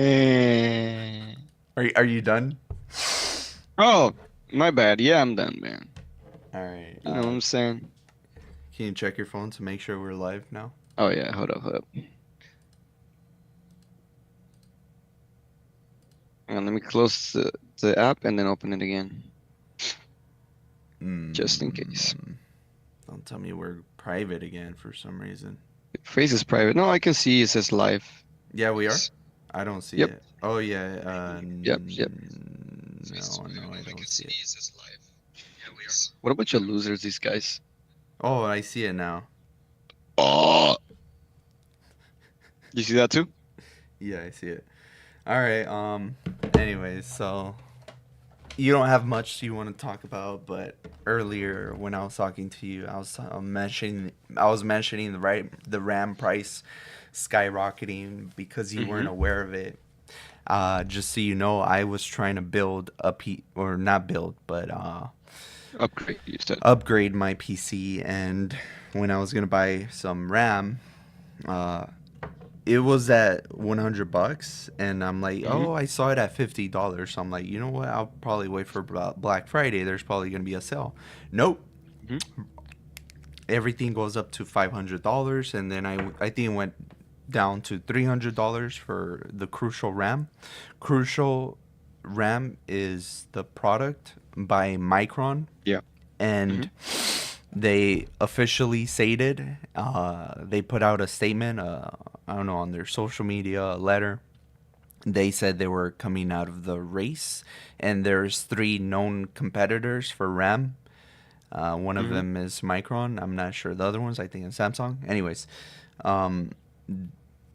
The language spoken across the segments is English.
Mm. Are you done? Oh, my bad. Yeah, I'm done, man. All right. You know what I'm saying? Can you check your phone to make sure we're live now? Oh yeah, hold up, hold up. Hang on, let me close the app and then open it again, just in case. Don't tell me we're private again for some reason. Face is private. No, I can see it says live. Yeah, we are. Yes. I don't see Yep. it. Oh yeah. Yep. No, I don't see it. What a bunch of losers, these guys. Oh, I see it now. Oh, you see that too? Yeah, I see it. All right. Anyways, so you don't have much you want to talk about, but earlier when I was talking to you, I was mentioning the RAM price skyrocketing because you weren't aware of it. Just so you know, I was trying to build or not build, but Upgrade, you said. upgrade my PC, and when I was gonna buy some RAM, uh, it was at $100, and I'm like, Mm-hmm. oh, I saw it at $50. So I'm like, you know what? I'll probably wait for Black Friday. There's probably gonna be a sale. Nope. Mm-hmm. Everything goes up to $500, and then I think it went down to $300 for the Crucial RAM. Crucial RAM is the product by Micron, Yeah. Mm-hmm. and they officially stated, they put out a statement, I don't know, on their social media, a letter. They said they were coming out of the race, and there's three known competitors for RAM. One of Mm-hmm. them is Micron. I'm not sure the other ones. I think it's Samsung. Anyways, um,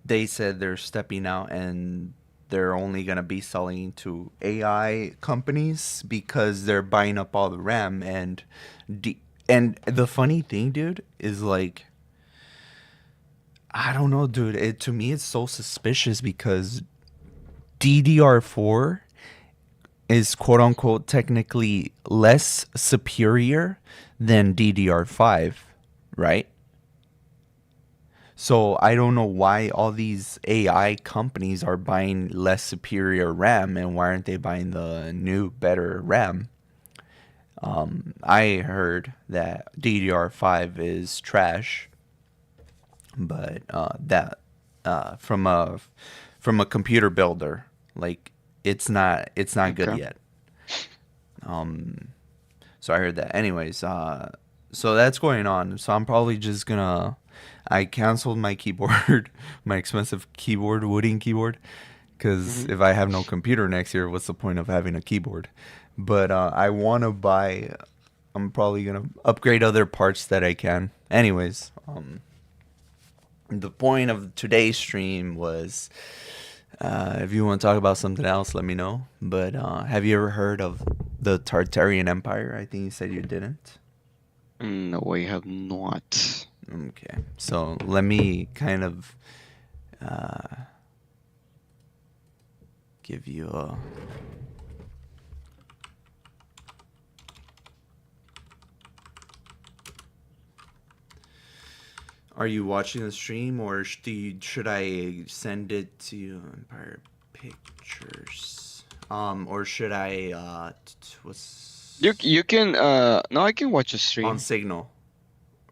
they said they're stepping out, and they're only gonna be selling to AI companies because they're buying up all the RAM. And the funny thing, dude, is like, I don't know, dude. To me it's so suspicious because DDR4 is quote unquote technically less superior than DDR5, right? So I don't know why all these AI companies are buying less superior RAM, and why aren't they buying the new better RAM? I heard that DDR5 is trash, but that from a computer builder, like it's not good Okay. yet. So I heard that. Anyways, so that's going on. So I'm probably just gonna. I canceled my keyboard, my expensive keyboard, wooden keyboard, because Mm-hmm. if I have no computer next year, what's the point of having a keyboard? But I want to buy. I'm probably gonna upgrade other parts that I can. Anyways, the point of today's stream was, if you want to talk about something else, let me know. But have you ever heard of the Tartarian Empire? I think you said you didn't. No, I have not. Okay, so let me kind of give you a. Are you watching the stream, or should I send it to you, Empire Pictures? Or should I what's You can no, I can watch a on stream. Signal,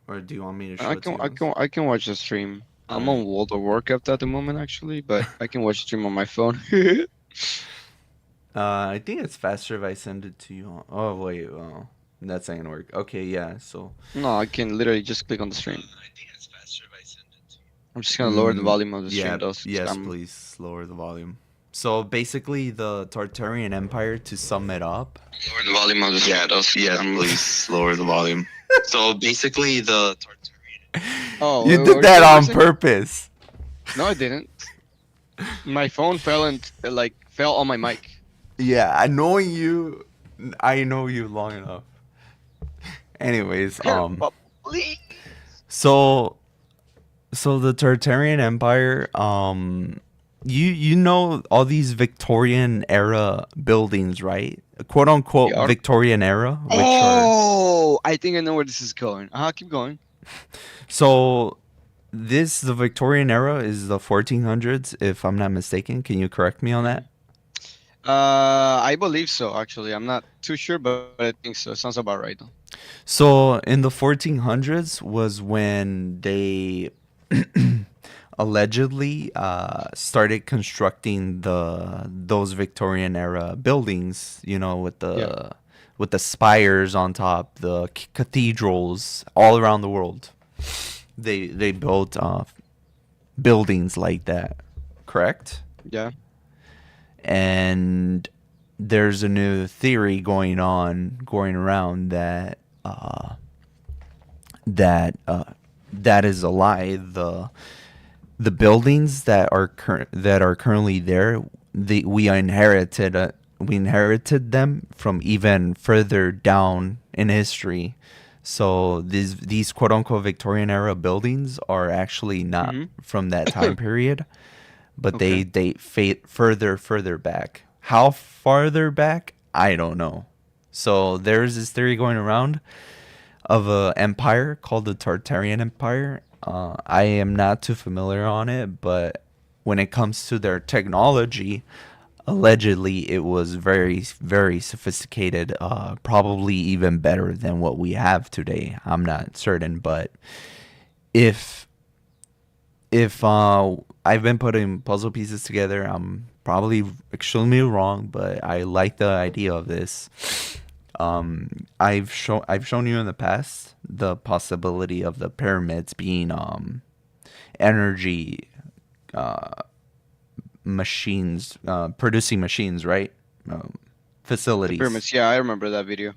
or do you want me to show I it to can you I on? can I can watch the stream. All I'm right. on World of Warcraft at the moment actually, but I can watch the stream on my phone. I think it's faster if I send it to you. Oh wait, that's not gonna work. Okay, yeah. So, No, I can literally just click on the stream. I think it's faster if I send it to I'm just gonna lower the you. volume of the stream Yeah. though, since Yes, I'm please lower the volume. So basically, the Tartarian Empire, to sum it up. lower the volume of the stream though, since Yes, I'm please lower the volume. So basically, the Tartarian. Oh, You what did were you that saying? What were you on saying? purpose. No, I didn't. My phone fell and like fell on my mic. Yeah, I know you long enough. Anyways, But please. so the Tartarian Empire, you know all these Victorian era buildings, right? Quote unquote Yeah. Victorian era, which are Oh, I think I know where this is going. Keep going. so the Victorian era is the 1400s, if I'm not mistaken. Can you correct me on that? Mhm. I believe so, actually. I'm not too sure, but I think so. Sounds about right, though. So in the 1400s was when they allegedly started constructing those Victorian era buildings, you know, Yeah. with the spires on top, the cathedrals all around the world. They built buildings like that, correct? Yeah. And there's a new theory going around that is a lie. The buildings that are currently there, we inherited them from even further down in history. So these quote unquote Victorian era buildings are actually not Mm-hmm. from that time period, but Okay. they date further back. How farther back? I don't know. So there's this theory going around of a empire called the Tartarian Empire. I am not too familiar on it, but when it comes to their technology, allegedly it was very sophisticated. Probably even better than what we have today. I'm not certain, but if if I've been putting puzzle pieces together, I'm probably extremely wrong, but I like the idea of this. I've shown you in the past the possibility of the pyramids being energy machines, producing machines, right? Um, The Facilities. pyramids. Yeah, I remember that video.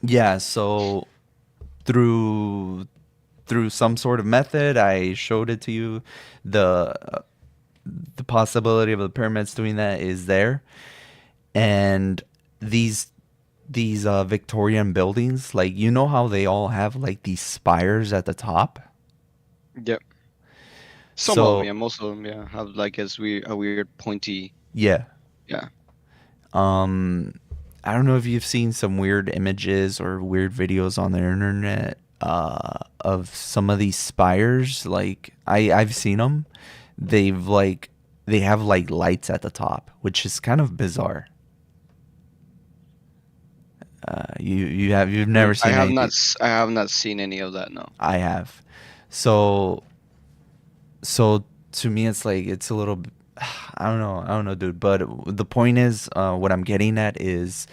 Yeah. So through through some sort of method, I showed it to you. The the possibility of the pyramids doing that is there, and these Victorian buildings, like you know how they all have like these spires at the top. Yep. Some of them, So yeah. Most of them, yeah, have like a weird pointy. yeah, Yeah. um, I don't know if you've seen some weird images or weird videos on the internet of some of these spires. Like I've seen them. They've like they have like lights at the top, which is kind of bizarre. You've never I seen have not. anything. I have not seen any of that. No. I have. So so to me it's like it's a little I don't know, dude, but the point is what I'm getting at is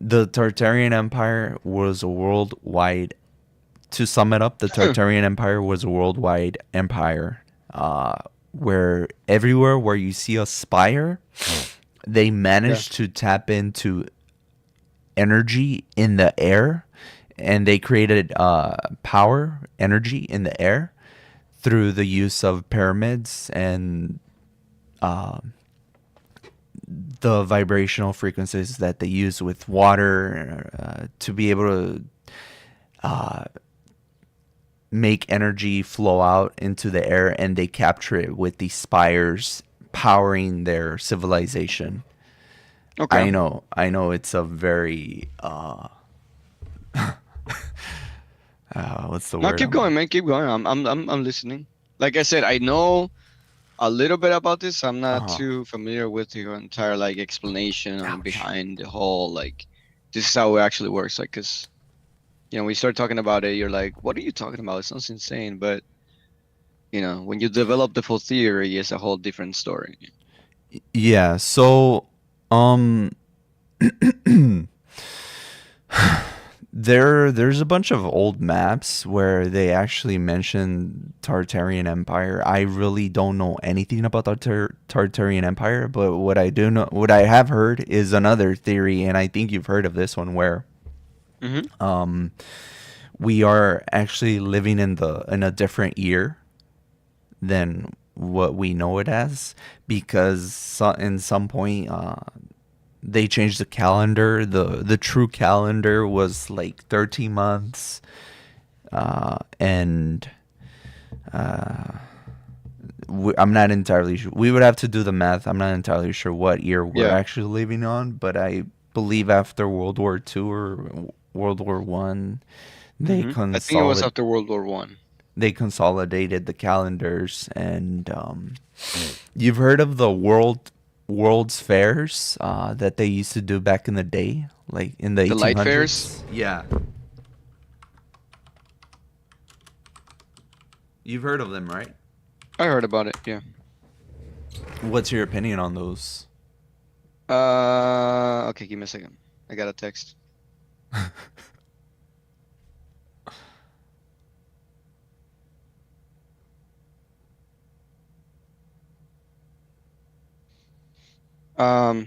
the Tartarian Empire was a worldwide to sum it up, the Tartarian Empire was a worldwide empire where everywhere where you see a spire, they Yeah. managed to tap into energy in the air, and they created power energy in the air through the use of pyramids and the vibrational frequencies that they use with water to be able to make energy flow out into the air, and they capture it with these spires powering their civilization. Okay. I know it's a very what's the No, word keep I'm going, man. Keep going. I'm listening. Like I said, I know a little bit about this. I'm not uh too familiar with your entire like explanation on ouch. behind the whole like this is how it actually works. Like, cause we start talking about it, you're like, what are you talking about? It sounds insane. But when you develop the full theory, it's a whole different story. Yeah, so um there's a bunch of old maps where they actually mention Tartarian Empire. I really don't know anything about the Tartarian Empire, but what I have heard is another theory, and I think you've heard of this one, where Mm-hmm. we are actually living in a different year than what we know it as, because in some point they changed the calendar. The true calendar was like 13 months, and I'm not entirely sure. We would have to do the math. I'm not entirely sure what year we're Yeah. actually living on, but I believe after World War II or World War One, they Mm-hmm. I think it was consolidate. after World War One. they consolidated the calendars, and you've heard of the world's fairs that they used to do back in the day, like in the The light fairs. 1800s. Yeah, you've heard of them, right? I heard about it. Yeah. What's your opinion on those? Okay, give me a second. I got a text. Um,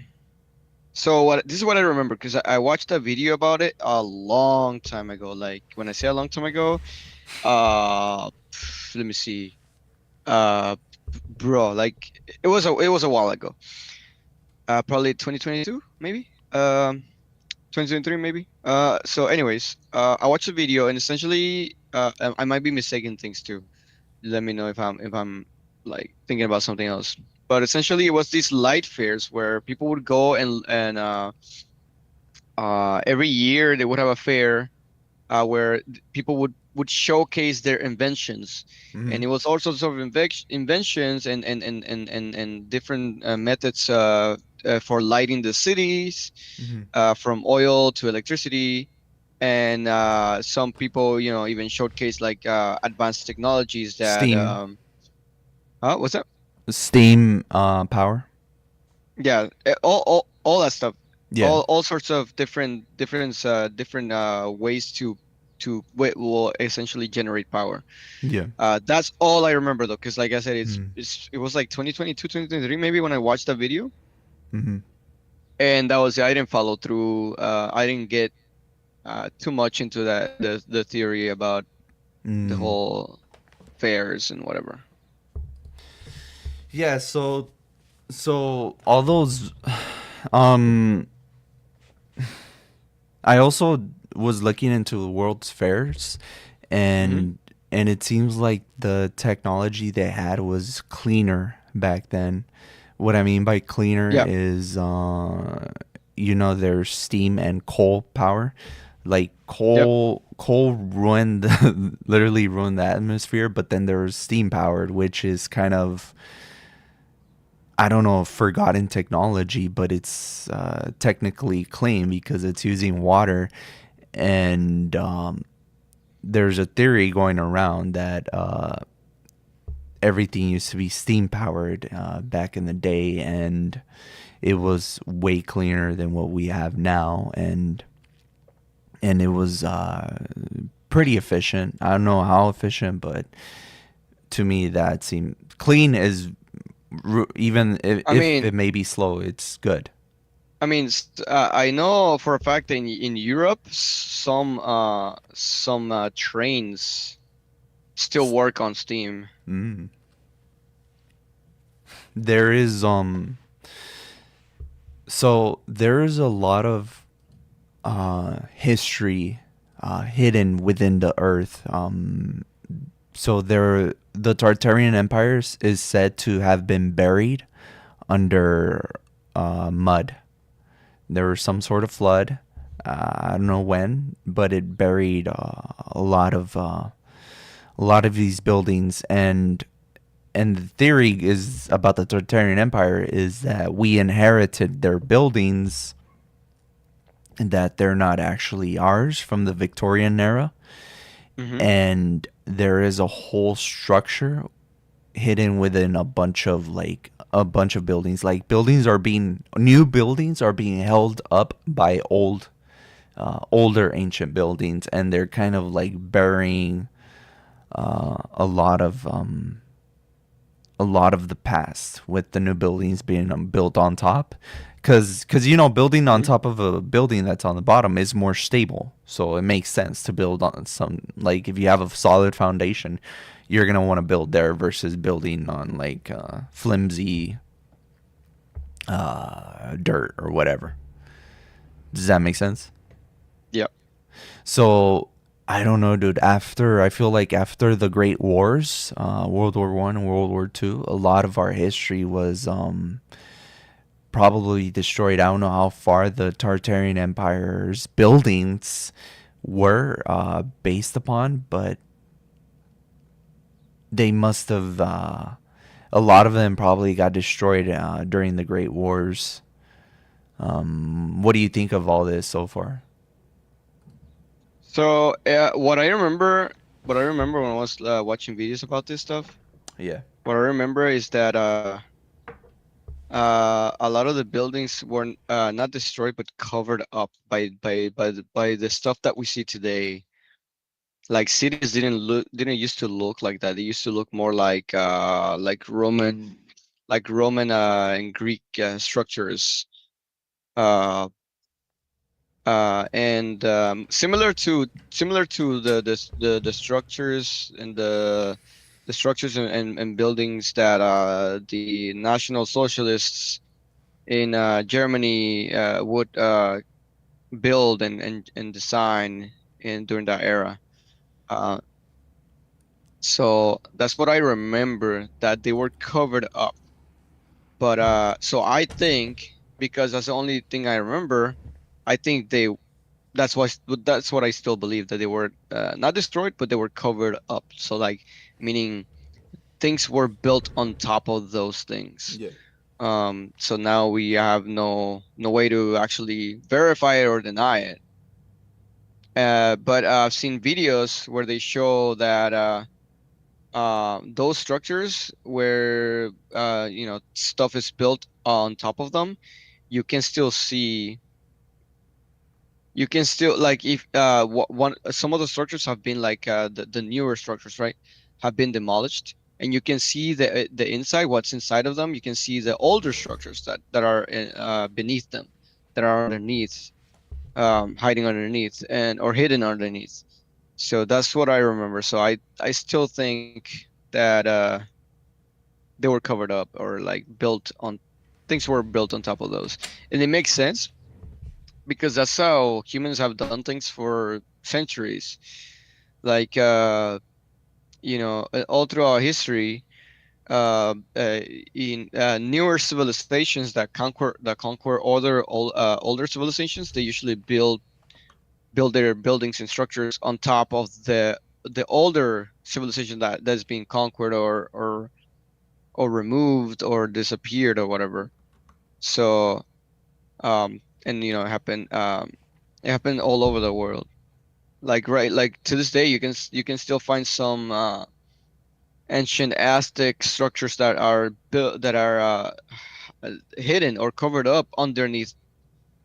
so what? This is what I remember because I watched a video about it a long time ago. Like when I say a long time ago, let me see. Uh, bro, like it was a while ago. Probably 2022, maybe. 2023, maybe. So anyways, I watched the video and essentially, I might be mistaking things too. Let me know if I'm like thinking about something else. But essentially, it was these light fairs where people would go and every year they would have a fair where people would showcase their inventions, Mm-hmm. and it was all sorts of inventions and different methods for lighting the cities, Mm-hmm. from oil to electricity, and some people, even showcase like advanced technologies that Steam, what's that? steam power. Yeah, all that stuff, Yeah, all sorts of different ways will essentially generate power. yeah. That's all I remember though, because like I said, Mm-hmm. it was like 2022, 2023 maybe when I watched that video, Mm-hmm. and that was it. I didn't follow through. I didn't get too much into the theory about the Mm. whole fairs and whatever. Yeah, so all those um I also was looking into World's Fairs, Hmm. and it seems like the technology they had was cleaner back then. What I mean by cleaner Yeah. is there's steam and coal power. Like Yep. coal ruined literally ruined the atmosphere, but then there's steam powered, which is kind of, I don't know, forgotten technology, but it's technically clean because it's using water. And there's a theory going around that everything used to be steam powered back in the day, and it was way cleaner than what we have now, and it was pretty efficient. I don't know how efficient, but to me that seemed clean. Is even I if mean, it may be slow, it's good. I know for a fact in Europe some trains still work on steam. Mm. There is so there is a lot of history hidden within the earth. So the Tartarian empires is said to have been buried under mud. There was some sort of flood. I don't know when, but it buried a lot of these buildings. And the theory is about the Tartarian Empire is that we inherited their buildings, and that they're not actually ours from the Victorian era. Hmm. And there is a whole structure hidden within a bunch of buildings. Like new buildings are being held up by older ancient buildings, and they're kind of like burying a lot of the past with the new buildings being built on top. Because building on Hmm. top of a building that's on the bottom is more stable, so it makes sense to build on some, like if you have a solid foundation, you're gonna want to build there versus building on like flimsy dirt or whatever. Does that make sense? Yep. So I don't know, dude. I feel like after the Great Wars, World War I and World War II, a lot of our history was probably destroyed. I don't know how far the Tartarian Empire's buildings were based upon, but they must have. A lot of them probably got destroyed during the Great Wars. What do you think of all this so far? So what I remember when I was watching videos about this stuff, Yeah. what I remember is that a lot of the buildings were not destroyed but covered up by the stuff that we see today. Like cities didn't used to look like that. They used to look more like Roman and Greek structures. Uh, and similar to the structures and the structures and buildings that the National Socialists in Germany would build and design in during that era. Uh, so that's what I remember, that they were covered up. But so I think, because that's the only thing I remember, I think they that's what I still believe, that they were not destroyed, but they were covered up. So like, meaning things were built on top of those things. Yeah. So now we have no way to actually verify it or deny it. But I've seen videos where they show that those structures where stuff is built on top of them, you can still see you can still, like, if one some of the structures have been like the newer structures, right, have been demolished, and you can see the inside, what's inside of them. You can see the older structures that are beneath them, that are underneath, hiding underneath, and or hidden underneath. So that's what I remember. So I still think that they were covered up, or like built on, things were built on top of those. And it makes sense, because that's how humans have done things for centuries. Like all throughout history, in newer civilizations that conquer older civilizations, they usually build their buildings and structures on top of the older civilization that's being conquered, or removed or disappeared or whatever. So and it happened all over the world. Like, right, like to this day, you can still find some ancient Aztec structures that are built that are hidden or covered up underneath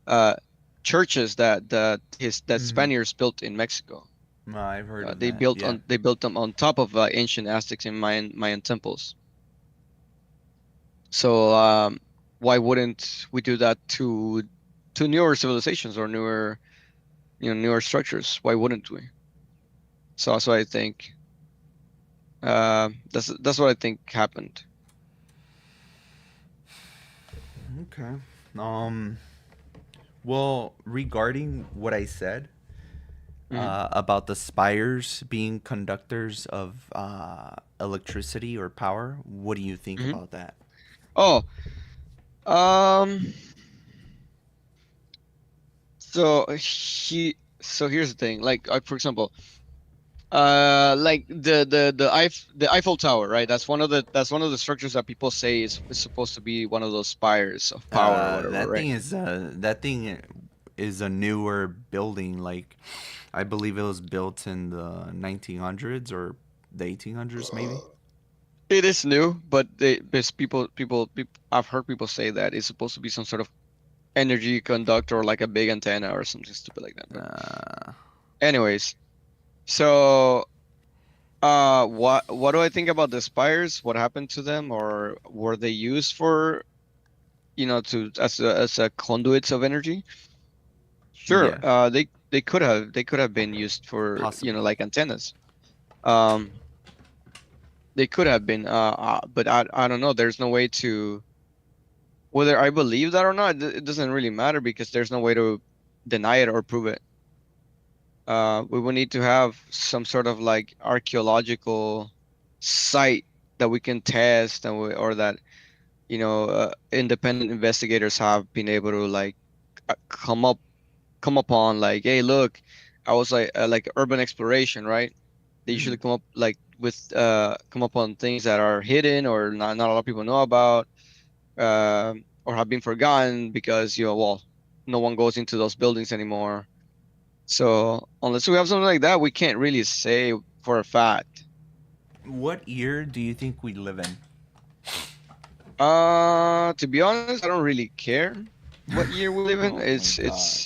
uh, churches that Mm-hmm. Spaniards built in Mexico. I've heard of that. Yeah. They built them on top of ancient Aztecs and Mayan temples. So why wouldn't we do that to newer civilizations, or newer structures? Why wouldn't we? So that's what I think. That's what I think happened. Okay. Um. Well, regarding what I said Hmm. about the spires being conductors of electricity or power, what do you think Hmm. about that? Oh, um, so here's the thing. Like, for example, like the Eiffel Tower, right? That's one of the structures that people say is supposed to be one of those spires of power or whatever, right? That thing is a newer building. Like, I believe it was built in the 1900s or the 1800s, maybe. It is new, but I've heard people say that it's supposed to be some sort of energy conductor, or like a big antenna or something stupid like that. But Uh, anyways, so what do I think about the spires? What happened to them, or were they used for, to as a conduits of energy? Sure, yeah, they could have been used for, possibly. like antennas. Um, they could have been, but I don't know. There's no way to, whether I believe that or not. It doesn't really matter, because there's no way to deny it or prove it. We would need to have some sort of like archaeological site that we can test, or that independent investigators have been able to, like, come upon, like, hey, look, I was like urban exploration, right? They usually Hmm. come up like come upon things that are hidden or not a lot of people know about, or have been forgotten because well, no one goes into those buildings anymore. So unless we have something like that, we can't really say for a fact. What year do you think we live in? To be honest, I don't really care what year we live in. Oh my god.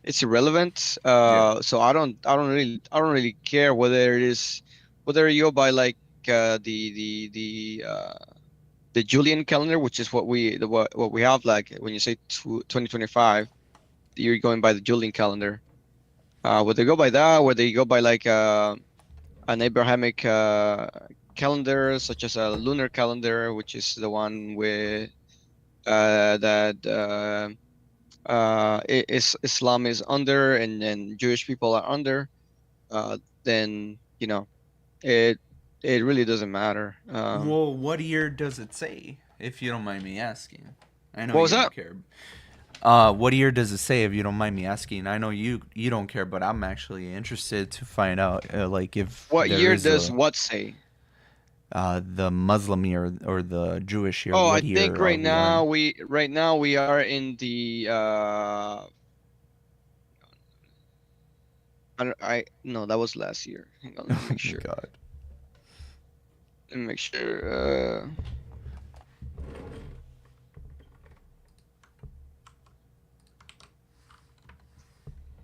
It's irrelevant. Yeah. So I don't really care whether it is whether you go by like the Julian calendar, which is what we have. Like when you say 2025, you're going by the Julian calendar. Whether you go by that, whether you go by like an Abrahamic calendar, such as a lunar calendar, which is the one with that Islam is under and Jewish people are under, then it it really doesn't matter. Well, what year does it say, if you don't mind me asking? I know What was you that? don't care. What year does it say, if you don't mind me asking? I know you don't care, but I'm actually interested to find out, like, if What there year is does a what say? the Muslim year or the Jewish year. Oh, I What think year are we on? right now we are in the I no, that was last year. Hang on, let me Oh make my sure. god. Let me make sure.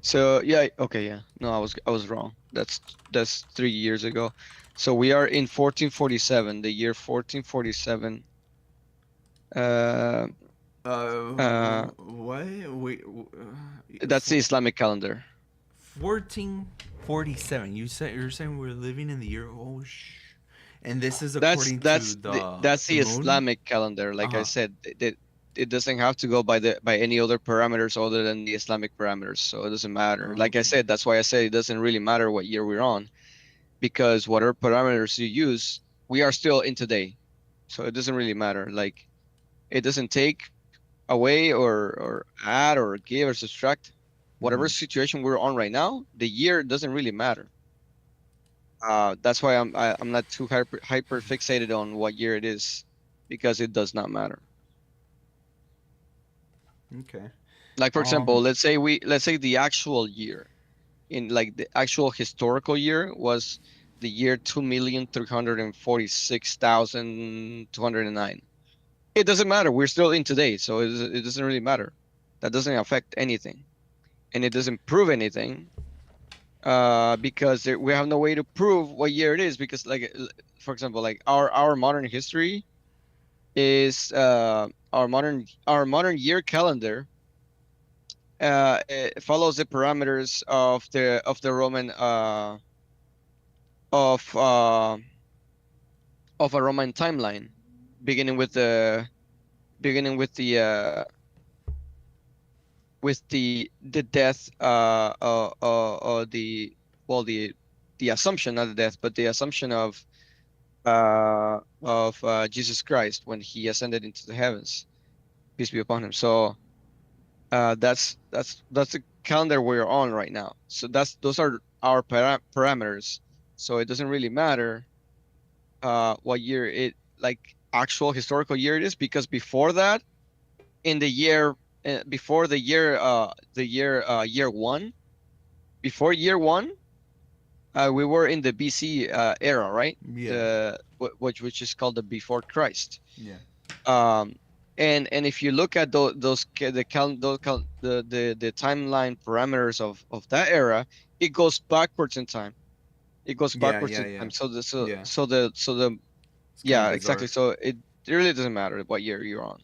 So yeah, okay, yeah. No, I was wrong. That's 3 years ago. So we are in 1447, the year 1447. Uh, uh, What? Wait, that's the Islamic calendar. 1447. You're saying we're living in the year. Oh And this is That's according to that's the that's the the moon. Islamic calendar. Uh Like I huh. said, it doesn't have to go by the by any other parameters other than the Islamic parameters. So it doesn't matter. Like I Okay. said, that's why I say it doesn't really matter what year we're on because whatever parameters you use, we are still in today. So it doesn't really matter. Like it doesn't take away or add or give or subtract. Whatever Mm-hmm. situation we're on right now, the year doesn't really matter. That's why I'm not too hyper fixated on what year it is because it does not matter. Okay. Like for example, Um. let's say the actual year in like the actual historical year was the year 2,346,209. It doesn't matter. We're still in today, so it doesn't really matter. That doesn't affect anything, and it doesn't prove anything because we have no way to prove what year it is because like for example like our modern history is our modern year calendar it follows the parameters of the Roman of uh of a Roman timeline beginning with the beginning with the death the well the assumption, not the death, but the assumption of Jesus Christ when he ascended into the heavens, peace be upon him. So that's the calendar we're on right now. So those are our parameters. So it doesn't really matter what year it like actual historical year it is because before that in the year before year one before year one we were in the BC era, right? Yeah. Which is called the before Christ. Yeah. Um, and if you look at the timeline parameters of that era, it goes backwards in time. It goes Yeah. backwards Yeah. in Yeah. time. So Yeah. It's kind of yeah, exactly. bizarre. So it really doesn't matter what year you're on,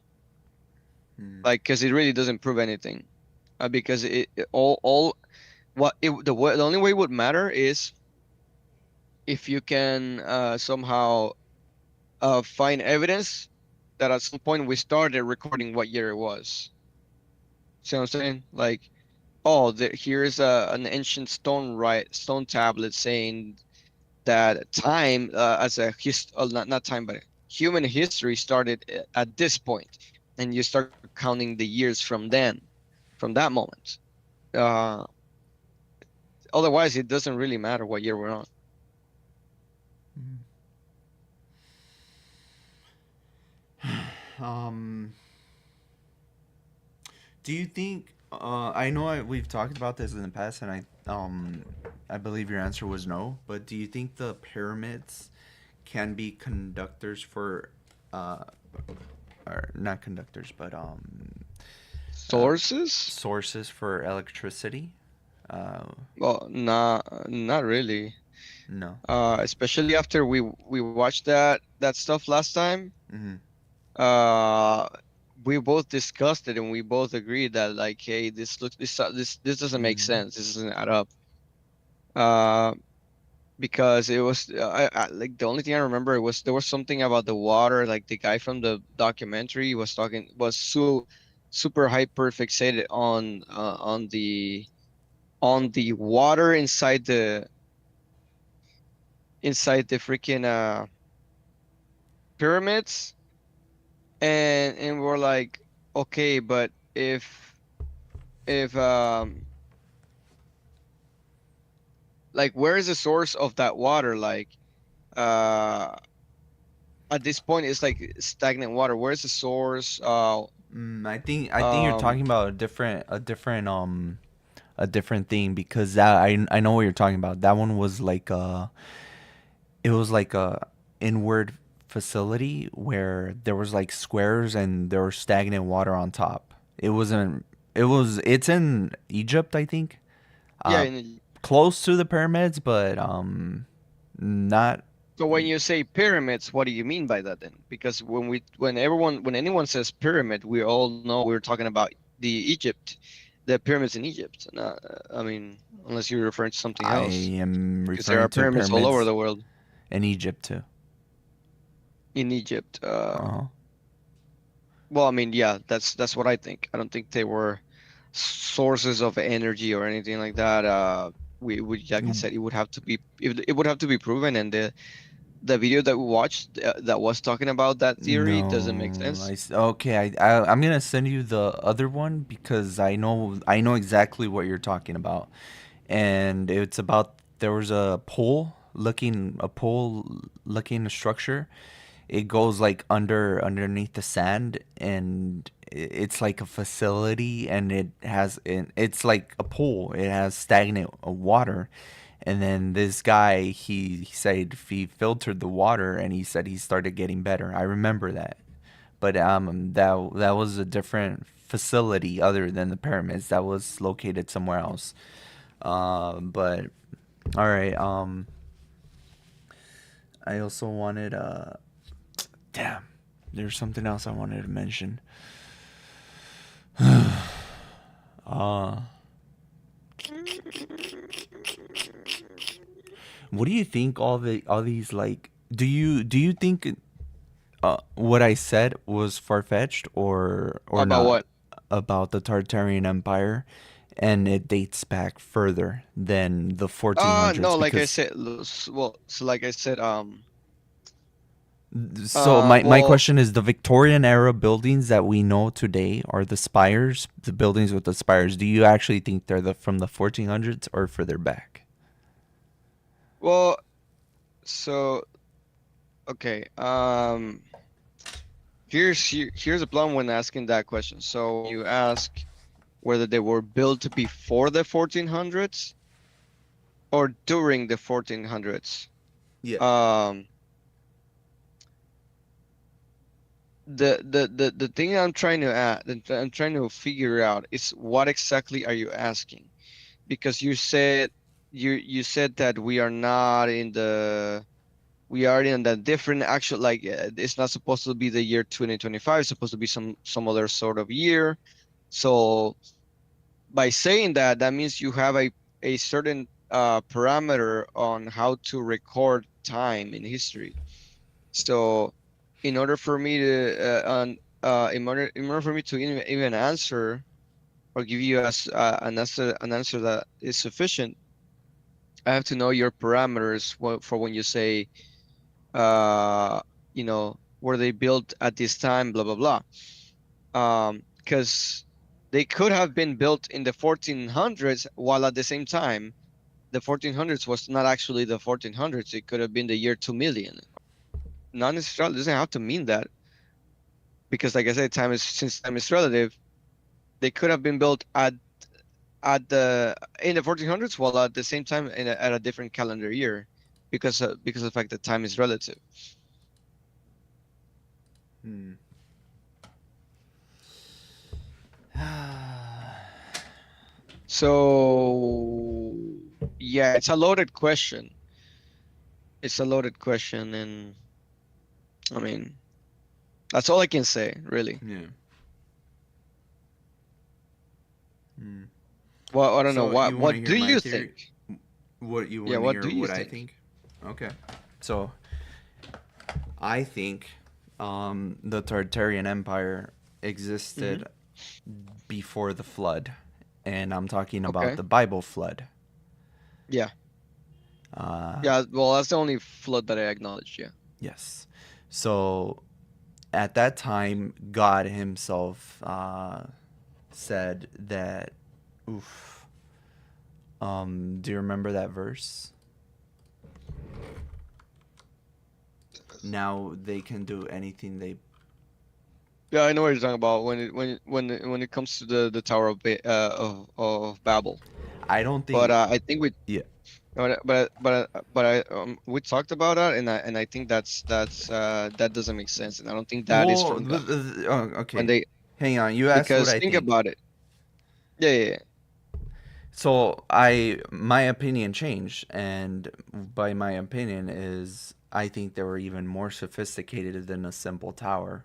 Hmm. like, because it really doesn't prove anything. Because all what it the only way it would matter is if you can somehow find evidence that at some point we started recording what year it was. See what I'm saying? Like, oh, here's an ancient stone tablet saying that time as a not time but human history started at this point, and you start counting the years from then, from that moment. Uh, Otherwise, it doesn't really matter what year we're on. Um, do you think? I know we've talked about this in the past, and I believe your answer was no. But do you think the pyramids can be conductors for, uh, or not conductors, but uh, Sources? sources for electricity? Well, not really. No. Especially after we watched that stuff last time. Mm-hmm. Uh, we both discussed it and we both agreed that like, hey, this doesn't make Mm-hmm. sense. This doesn't add up. Uh, because it was I like the only thing I remember was there was something about the water. Like the guy from the documentary was super hyper fixated on the water inside the freaking pyramids, and we're like, okay, but if like where is the source of that water? Like uh at this point it's like stagnant water. Where's the source? I think you're Um talking about a different thing, because that I know what you're talking about. That one was like it was like a inward facility where there was like squares and there was stagnant water on top. It wasn't. It's in Egypt, I think. yeah, Uh, Close to the pyramids, but not. so when you say pyramids, what do you mean by that then? Because when anyone says pyramid, we all know we're talking about the Egypt, the pyramids in Egypt. I mean, unless you're referring to something I else, am because there are referring to pyramids all over pyramids the world in Egypt too. in Egypt. Uh, Well, I mean, yeah, that's what I think. I don't think they were sources of energy or anything like that. We would, like I said, it would have to be proven, and the video that we watched that was talking about that theory doesn't make No, sense. okay. I'm gonna send you the other one because I know exactly what you're talking about, and it's about there was a pole looking structure. It goes like underneath the sand, and it's like a facility, and it's like a pool. It has stagnant water, and then this guy, he said he filtered the water, and he said he started getting better. I remember that, but that was a different facility other than the pyramids. That was located somewhere else. But all right. I also wanted damn. There's something else I wanted to mention. uh what do you think all these like do you think what I said was far fetched or About not what? about the Tartarian Empire, and it dates back further than the No, 1400s? like I Because said, well, so like I said, so my well, question is, the Victorian era buildings that we know today are the spires, the buildings with the spires. Do you actually think they're from the 1400s or further back? well, so okay, here's a problem when asking that question. So when you ask whether they were built before the 1400s or during the 1400s. Yeah. Um, the thing I'm trying to figure out is what exactly are you asking? Because you said that we are in the different actual like it's not supposed to be the year 2025. It's supposed to be some other sort of year. So by saying that, that means you have a certain parameter on how to record time in history. So, in order for me to in order for me to even answer or give you an answer that is sufficient, I have to know your parameters for when you say uh were they built at this time, blah blah blah. Because they could have been built in the 1400s while at the same time the 1400s was not actually the 1400s. It could have been the year 2000. Not necessarily, it doesn't have to mean that, because like I said, since time is relative, they could have been built at the in the 1400s, while at the same time at a different calendar year, because of the fact that time is relative. Hmm. So yeah, it's a loaded question. It's a loaded question, and I mean, that's all I can say, really. Yeah. Hmm. Well, I don't know. So What you want to what hear do my you theory? think? What you Yeah, want to what hear? do you What I think? think? Okay. So I think the Tartarian Empire Hmm. existed before the flood, and I'm talking about Okay. the Bible flood. Yeah. Uh, Yeah. Well, that's the only flood that I acknowledge. Yeah. yes. So at that time, God Himself said that. Oof. Do you remember that verse? Now they can do anything they. Yeah, I know what you're talking about when it comes to the Tower of Babel. I don't But think. I think Yeah. we talked about that, and I think that doesn't make sense, and I don't think that is Well, from God. When okay. they Hang on. You asked what Because I think think. about it. Yeah, yeah, yeah. So my opinion changed, and by my opinion is I think they were even more sophisticated than a simple tower,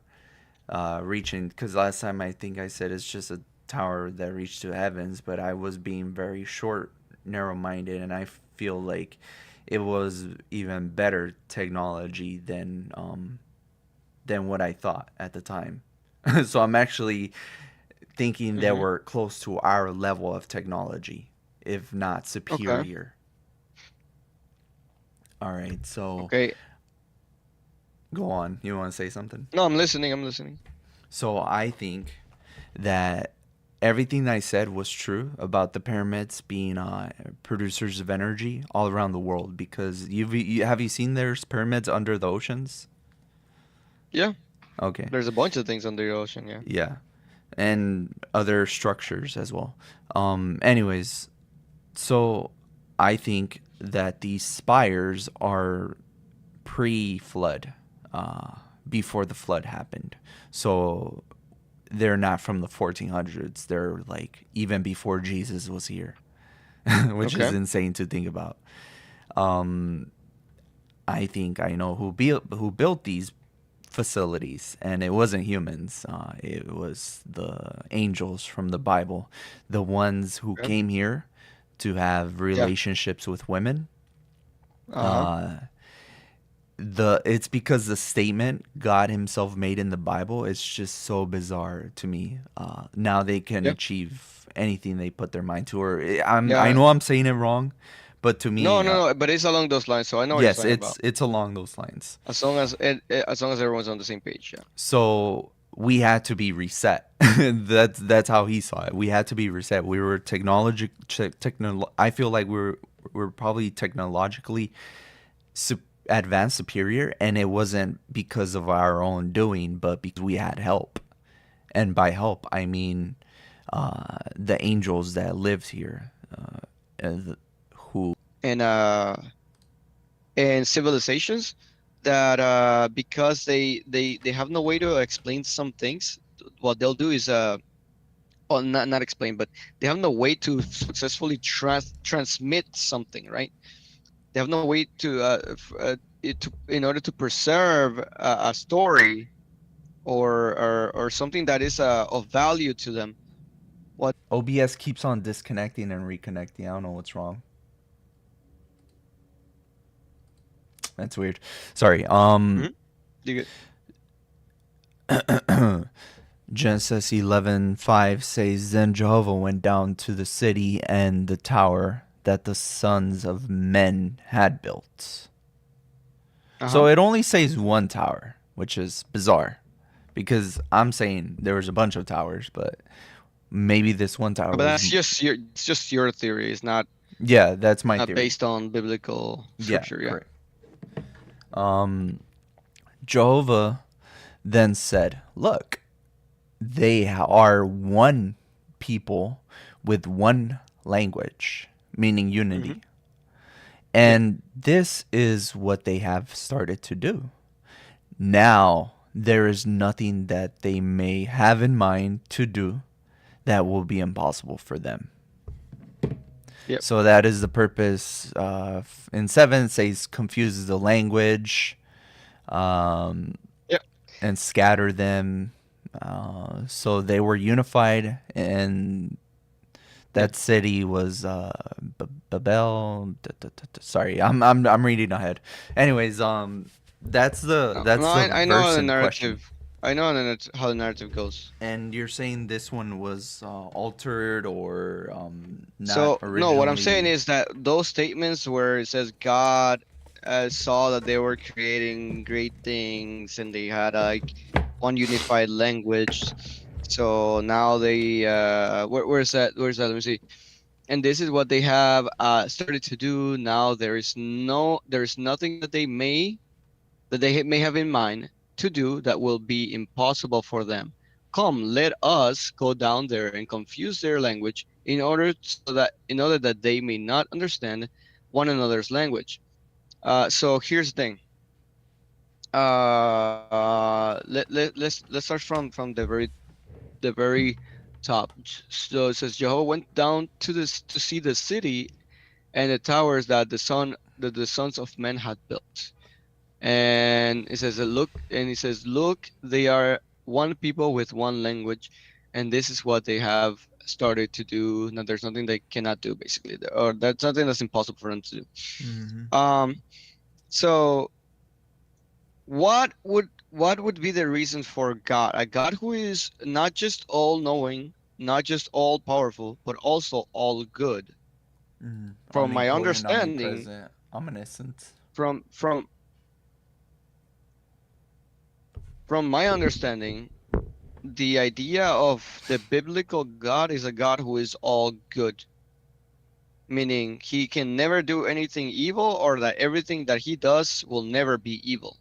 reaching. Because last time I think I said it's just a tower that reached to heavens, but I was being very short, narrow-minded, and I feel like it was even better technology than what I thought at the time. So I'm actually thinking that Hmm. we're close to our level of technology, if not Okay. superior. All right, so Okay. go on. You want to say something? No, I'm listening. I'm listening. So I think that everything I said was true about the pyramids being producers of energy all around the world. Because have you seen there's pyramids under the oceans? Yeah. Okay, There's a bunch of things under the ocean. Yeah. yeah, and other structures as well. Anyways, so I think that these spires are pre-flood, uh, before the flood happened. So they're not from the 1400s. They're like even before Jesus was here, which is Okay. insane to think about. Um, I think I know who built these facilities, and it wasn't humans. It was the angels from the Bible, the ones who Okay. came here to have Yeah. relationships with women. Uh-huh. Uh, the It's because the statement God Himself made in the Bible is just so bizarre to me. Now they can Yeah. achieve anything they put their mind to, or I Yeah. know I'm saying it wrong, but to No, me, no, no. But it's along those lines, so I know what you're yes, talking about. it's along those lines. As long as everyone's on the same page. Yeah. So we had to be reset. That's how he saw it. We had to be reset. We were I feel like we're probably technologically advanced, superior, and it wasn't because of our own doing, but because we had help. And by help, I mean the angels that lived here, who. And and civilizations that because they have no way to explain some things, what they'll do is well, not explain, but they have no way to successfully transmit something, right? They have no way to in order to preserve a story or something that is of value to them. What? OBS keeps on disconnecting and reconnecting. I don't know what's wrong. That's weird. Sorry. Mhm. You Genesis 11:5 says, "Then Jehovah went down to the city and the tower that the sons of men had built." So Uh-huh. it only says one tower, which is bizarre, because I'm saying there was a bunch of towers, but maybe this one tower But was. that's just your it's just your theory. It's not. Yeah, that's my theory. based on biblical Yeah, scripture. Yeah. correct. Um, Jehovah then said, "Look, they are one people with one language, meaning Hmm. unity. Yep. And this is what they have started to do. Now, there is nothing that they may have in mind to do that will be impossible for them." Yep. So that is the purpose. In 7, it says confuses the language, um, Yep. and scatter them. So they were unified, and Yep. that city was Babel. Sorry, I'm reading ahead. Anyways, that's the No, no, that's the I know how verse the in question. narrative. I know how the narrative goes. And you're saying this one was altered or not So no, what I'm saying originally. is that those statements where it says God saw that they were creating great things and they had like one unified language. So now they where's that? Where's that? Let me see. And this is what they have started to do. Now there is nothing that may have in mind to do that will be impossible for them. Come, let us go down there and confuse their language in order that they may not understand one another's language. So here's the thing. Let's start from the very top. So it says Jehovah went down to this to see the city and the towers that the sons of men had built. And it says look, they are one people with one language, and this is what they have started to do. Now there's nothing they cannot do, basically, or that's something that's impossible for them to do. Mm-hmm. So what would be the reason for God, a God who is not just all knowing, not just all powerful, but also all good? From my Omnipotent, understanding, omnipresent, omniscient. from from from my understanding, the idea of the biblical God is a God who is all good, meaning he can never do anything evil, or that everything that he does will never be evil.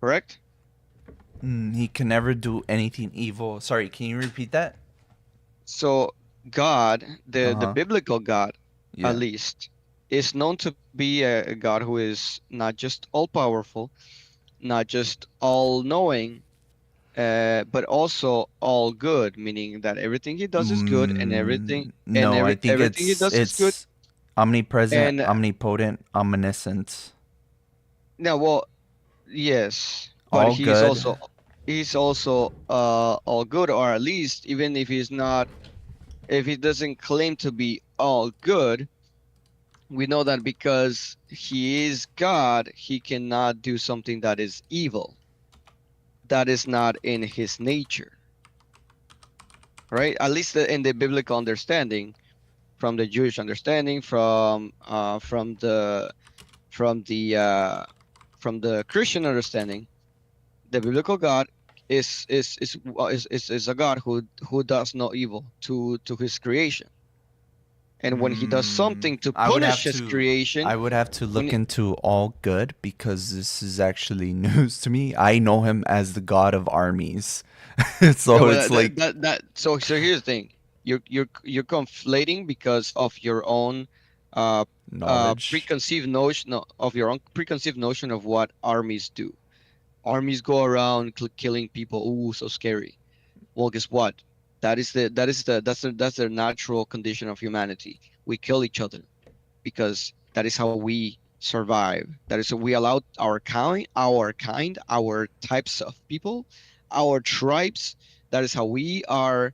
Correct? He can never do anything evil. Sorry, can you repeat that? So God, Uh the huh. biblical God, at Yeah. least, is known to be a God who is not just all powerful, not just all knowing, but also all good, meaning that everything he does is good, and No, I think everything he does is good. it's omnipresent, And omnipotent, omniscient, now, well, yes, but all good. he's also all good, or at least even if he's not, if he doesn't claim to be all good, we know that because he is God, he cannot do something that is evil. That is not in his nature, right? At least in the biblical understanding, from the Jewish understanding, from the uh, from the Christian understanding, the biblical God is a God who does no evil to his creation. And when he does something to I would have punish his to creation, I would have to when look into all good because this is actually news to me. I know him as the god of armies. no, So it's but like so here's the thing. You're conflating because of your own uh knowledge. preconceived notion of your own preconceived notion of what armies do. Armies go around killing people. Ooh, so scary. Well, guess what? That's the natural condition of humanity. We kill each other because that is how we survive. That is how we allow our types of people, our tribes. That is how we are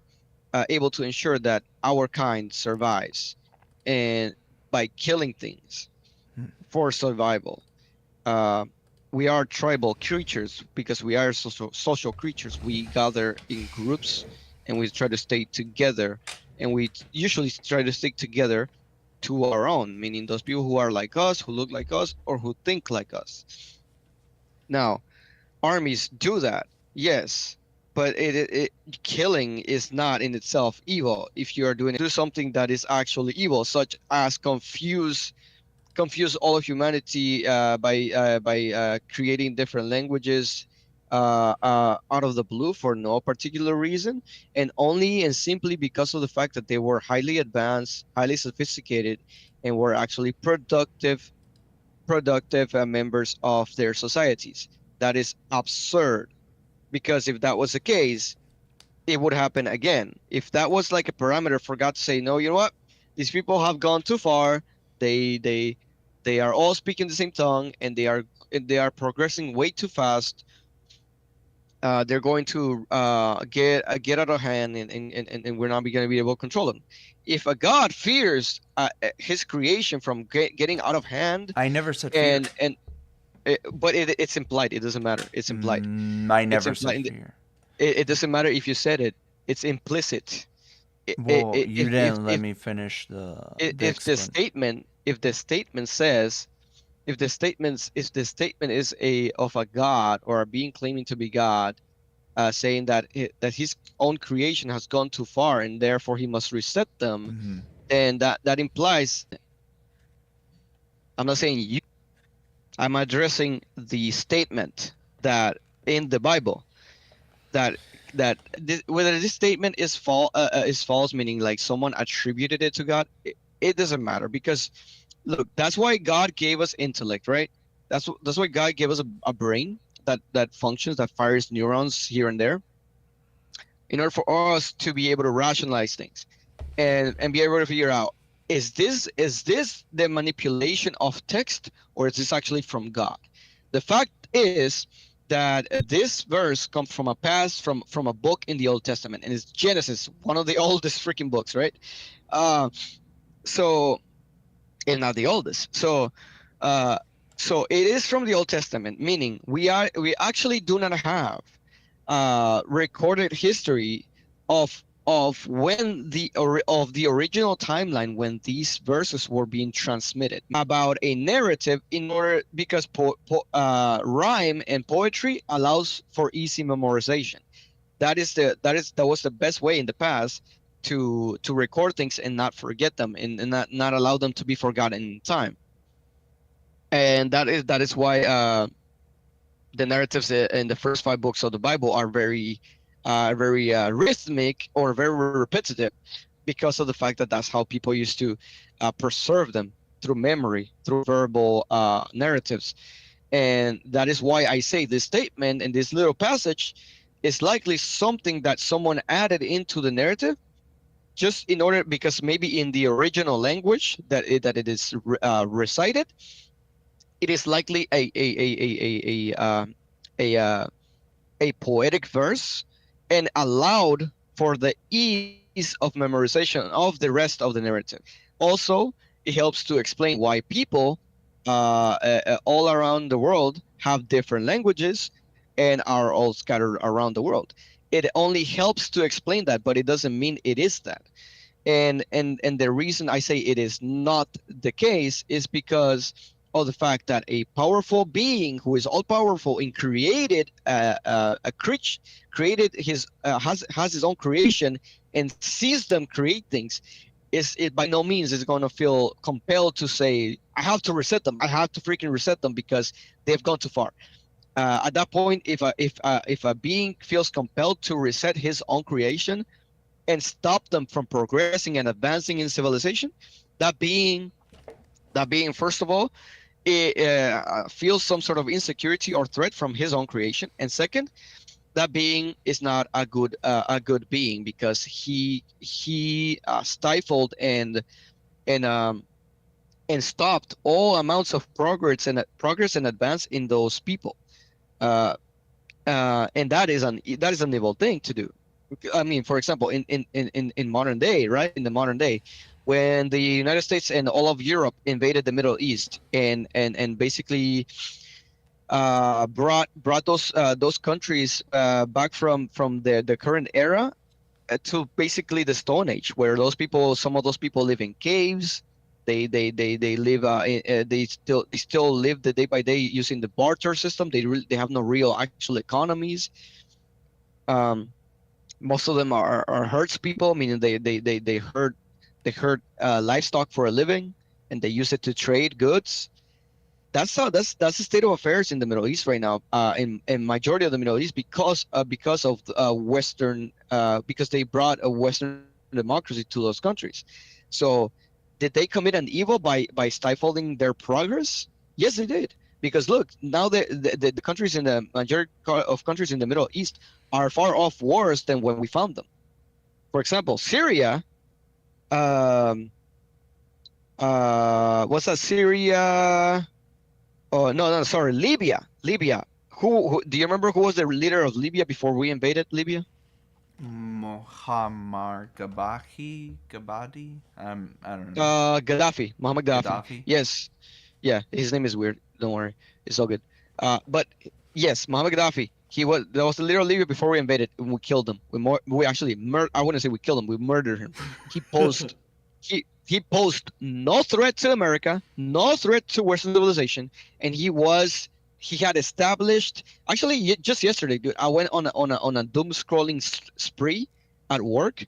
able to ensure that our kind survives, and by killing things for survival. Uh, we are tribal creatures because we are social creatures. We gather in groups and we try to stay together, and we usually try to stick together to our own, meaning those people who are like us, who look like us, or who think like us. Now, armies do that, yes, but killing is not in itself evil if you are doing do something that is actually evil, such as confuse all of humanity by creating different languages out of the blue for no particular reason, and only and simply because of the fact that they were highly advanced, highly sophisticated, and were actually productive members of their societies. That is absurd, because if that was the case, it would happen again. If that was like a parameter for God to say, no, you know what? These people have gone too far. They they they are all speaking the same tongue, and they are progressing way too fast. They're going to get out of hand, and we're not going to be able to control them. If a God fears his creation from getting out of hand, I never said fear. but it's implied. It doesn't matter. It's implied. I It's never said implied. fear. It doesn't matter if you said it. It's implicit. Well, you If didn't let me finish the if the explain. statement if the statement says if the statement is a of a god or a being claiming to be God, saying that that his own creation has gone too far and therefore he must reset them, Hmm. then that implies, I'm not saying you, I'm addressing the statement that in the Bible, that whether this statement is false, meaning like someone attributed it to God, it doesn't matter, because look, that's why God gave us intellect, right? That's why God gave us a brain that functions, that fires neurons here and there, in order for us to be able to rationalize things and be able to figure out, is this the manipulation of text, or is this actually from God? The fact is that this verse comes from a book in the Old Testament, and it's Genesis, one of the oldest freaking books, right? Uh, so and not the oldest. Uh, so it is from the Old Testament, meaning we actually do not have recorded history of when of the original timeline when these verses were being transmitted. About a narrative, in order, because rhyme and poetry allows for easy memorization. That was the best way in the past to record things and not forget them, and not allow them to be forgotten in time. And that is why the narratives in the first five books of the Bible are very rhythmic or very repetitive, because of the fact that that's how people used to preserve them, through memory, through verbal narratives. And that is why I say this statement in this little passage is likely something that someone added into the narrative, just in order, because maybe in the original language that it is recited, it is likely a a poetic verse, and allowed for the ease of memorization of the rest of the narrative. Also, it helps to explain why people all around the world have different languages and are all scattered around the world. It only helps to explain that, but it doesn't mean it is that. And the reason I say it is not the case is because of the fact that a powerful being who is all powerful and created a creature, created his has his own creation, and sees them create things, is it by no means is going to feel compelled to say, I have to reset them, I have to freaking reset them because they've gone too far. At that point, if a being feels compelled to reset his own creation and stop them from progressing and advancing in civilization, that being first of all, it feels some sort of insecurity or threat from his own creation, and second, that being is not a good being, because he stifled and and stopped all amounts of progress and advance in those people. Uh, and that is an evil thing to do. I mean, for example, in modern day, right? In the modern day, when the United States and all of Europe invaded the Middle East, and basically brought those countries back from the current era to basically the Stone Age, where some of those people live in caves. They live they still live the day by day using the barter system. They have no real actual economies. Um, Most of them are herds people, meaning they herd livestock for a living, and they use it to trade goods. That's the state of affairs in the Middle East right now. In majority of the Middle East, because of Western because they brought a Western democracy to those countries. So did they commit an evil by stifling their progress? Yes, they did. Because look, now the countries in the majority of countries in the Middle East are far off worse than when we found them. For example, Syria. Um, what's that? Syria. Oh no, no, sorry, Libya. Libya. Who do you remember who was the leader of Libya before we invaded Libya? Muhammad Gabadi. I don't know. Gaddafi, Muhammad Gaddafi. Gaddafi. Yes, yeah, his name is weird. Don't worry, it's all good. But yes, Muhammad Gaddafi. He was that was the leader of Libya before we invaded, and we killed him. We actually I wouldn't say we killed him. We murdered him. He posed he posed no threat to America, no threat to Western civilization, and he had established actually just yesterday, dude. I went on a doom scrolling spree at work.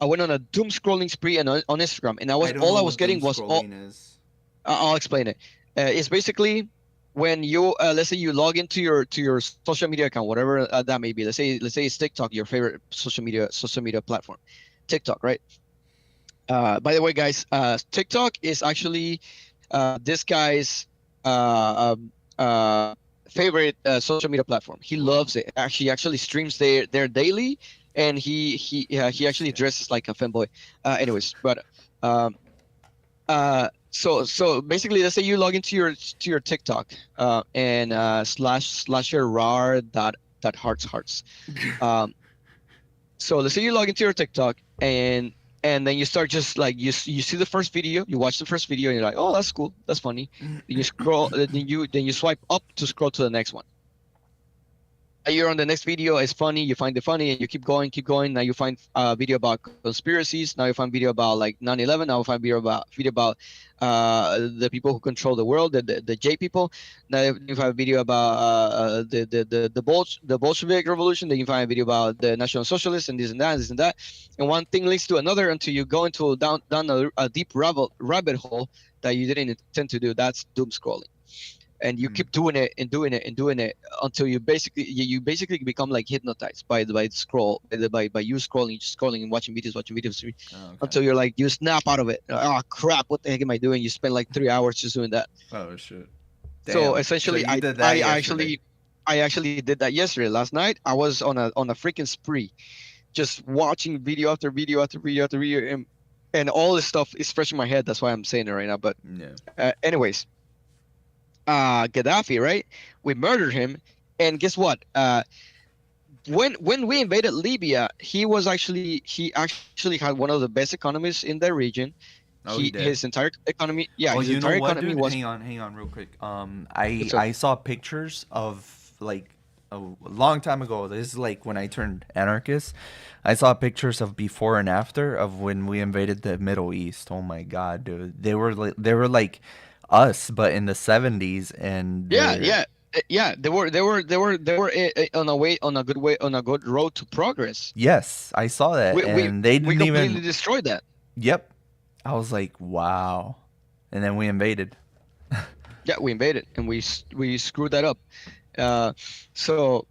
I went on a doom scrolling spree on Instagram, and I don't all know I was what doom getting was all. scrolling is. I'll explain it. It's basically when you let's say you log into your social media account, whatever that may be. Let's say it's TikTok, your favorite social media platform, TikTok, right? By the way, guys, TikTok is actually this guy's uh, favorite social media platform. He Whoa. loves it. Actually streams there daily, and he actually Shit. dresses like a fanboy. Anyways, but um, so basically, let's say you log into your TikTok and slash your rar dot hearts. Um, so let's say you log into your TikTok and then you start just like you see the first video, you watch the first video, and you're like, oh, that's cool, that's funny. Then you scroll, then you swipe up to scroll to the next one. You're on the next video, it's funny, you find it funny, and you keep going. Now you find a video about conspiracies. Now you find video about like 9/11. Now you find video about the people who control the world, the J people. Now you find a video about the Bolshevik revolution. Then you find a video about the National Socialists and this and that, and one thing leads to another until you go into down a deep rabbit hole that you didn't intend to do. That's doom scrolling, and you keep Hmm. doing it and doing it and doing it until you basically become like hypnotized by the scroll by you scrolling and watching videos Oh, okay. until you're like you snap out of it. Oh crap, what the heck am I doing? You spend like 3 hours just doing that. Oh shit. So Damn. So essentially you i did that i yesterday. actually I actually did that yesterday. Last night I was on a freaking spree, just watching video after video after video after video, and all this stuff is fresh in my head. That's why I'm saying it right now. But Yeah. anyways, Gaddafi, right? We murdered him, and guess what? When we invaded Libya, he actually had one of the best economies in that region. Oh, He he his did. entire economy, yeah, Oh, his you know entire what, economy dude? was. Hang on, real quick. What's up? I saw pictures of like a long time ago. This is like when I turned anarchist. I saw pictures of before and after of when we invaded the Middle East. Oh my god, dude! They were like us, but in the 70s, and Yeah, they're yeah, yeah. They were on a good way, on a good road to progress. yes, I saw that, We we and they we didn't completely even. destroyed that. Yep, I was like, wow, and then we invaded. Yeah, we invaded and we screwed that up. Uh, so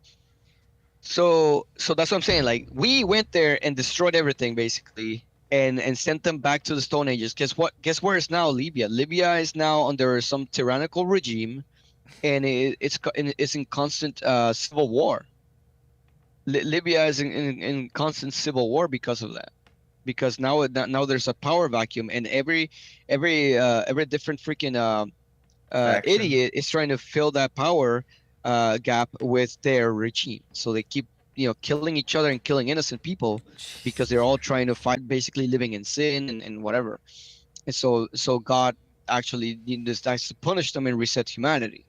so that's what I'm saying. Like we went there and destroyed everything basically, and sent them back to the Stone Ages. Guess what? Guess where is now Libya? Libya is now under some tyrannical regime, and it's in constant civil war. Libya is in constant civil war because of that. Because now there's a power vacuum, and every different freaking Faction. idiot is trying to fill that power gap with their regime. So they keep killing each other and killing innocent people because they're Jesus. all trying to fight, basically living in sin and whatever. And so God actually decides to punish them and reset humanity.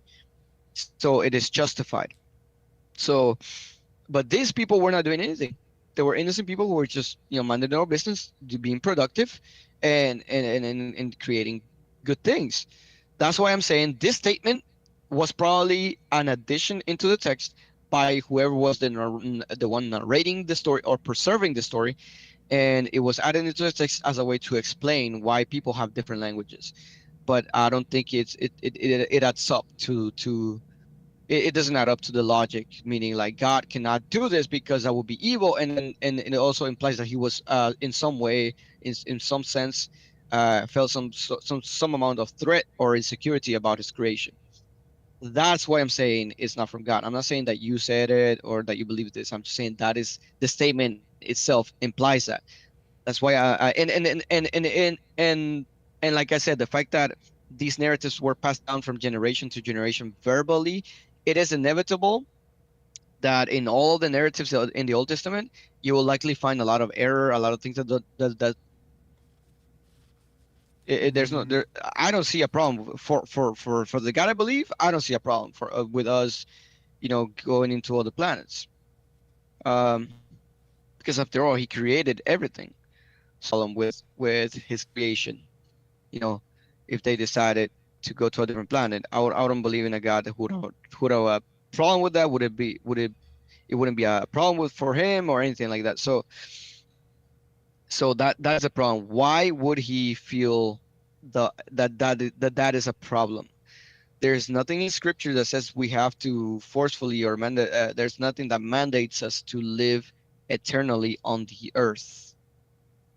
So it is justified. So, but these people were not doing anything. They were innocent people who were just minding their own business, being productive, and creating good things. That's why I'm saying this statement was probably an addition into the text by whoever was the one narrating the story or preserving the story, and it was added into the text as a way to explain why people have different languages. But I don't think it adds up to it doesn't add up to the logic, meaning like God cannot do this because that would be evil, and then and it also implies that he was in some way, in some sense, felt some amount of threat or insecurity about his creation. That's why I'm saying it's not from God. I'm not saying that you said it or that you believe this. I'm just saying that is the statement itself implies that. That's why and like I said, the fact that these narratives were passed down from generation to generation verbally, it is inevitable that in all the narratives in the Old Testament, you will likely find a lot of error, a lot of things there's no Mm, there. I don't see a problem for the God I believe. I don't see a problem for with us, going into other planets. Um, because after all, he created everything. With his creation. You know, if they decided to go to a different planet, I don't believe in a God who would have a problem with that. It wouldn't be a problem for him or anything like that. So that's a problem. Why would he feel that is a problem? There's nothing in scripture that says we have to forcefully or mandate. There's nothing that mandates us to live eternally on the earth.